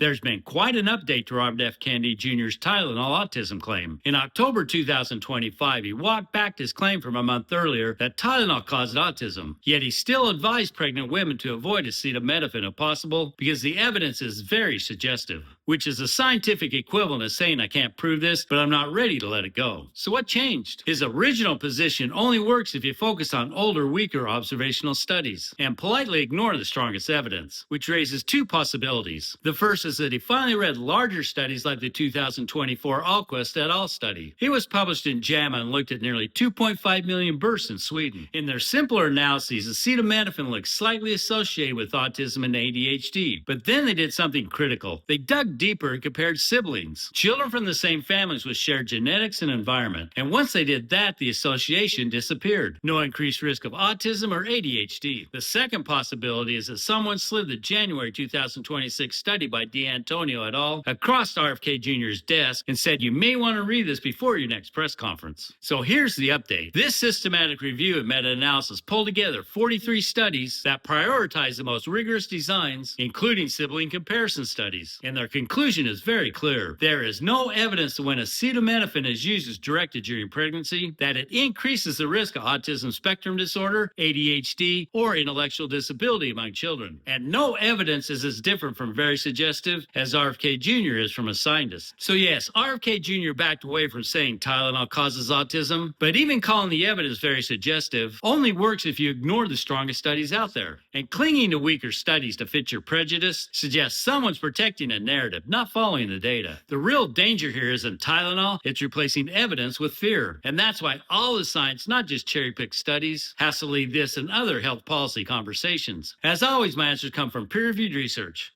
There's been quite an update to Robert F. Kennedy Jr.'s Tylenol autism claim. In October 2025, he walked back his claim from a month earlier that Tylenol caused autism. Yet he still advised pregnant women to avoid acetaminophen if possible because the evidence is very suggestive, which is a scientific equivalent of saying I can't prove this, but I'm not ready to let it go. So what changed? His original position only works if you focus on older, weaker observational studies and politely ignore the strongest evidence, which raises two possibilities. The first is that he finally read larger studies like the 2024 Alquist et al. Study. It was published in JAMA and looked at nearly 2.5 million births in Sweden. In their simpler analyses, acetaminophen looked slightly associated with autism and ADHD, but then they did something critical. They dug deeper and compared siblings, children from the same families with shared genetics and environment. And once they did that, the association disappeared. No increased risk of autism or ADHD. The second possibility is that someone slid the January 2026 study by D'Antonio et al. Across RFK Jr.'s desk and said, you may want to read this before your next press conference. So here's the update. This systematic review and meta-analysis pulled together 43 studies that prioritize the most rigorous designs, including sibling comparison studies. And their conclusion is very clear. There is no evidence that when acetaminophen is used as directed during pregnancy, that it increases the risk of autism spectrum disorder, ADHD, or intellectual disability among children. And no evidence is as different from very suggestive as RFK Jr. is from a scientist. So yes, RFK Jr. backed away from saying Tylenol causes autism, but even calling the evidence very suggestive only works if you ignore the strongest studies out there. And clinging to weaker studies to fit your prejudice suggests someone's protecting a narrative, not following the data. The real danger here isn't Tylenol, it's replacing evidence with fear. And that's why all the science, not just cherry-picked studies, has to lead this and other health policy conversations. As always, my answers come from peer-reviewed research.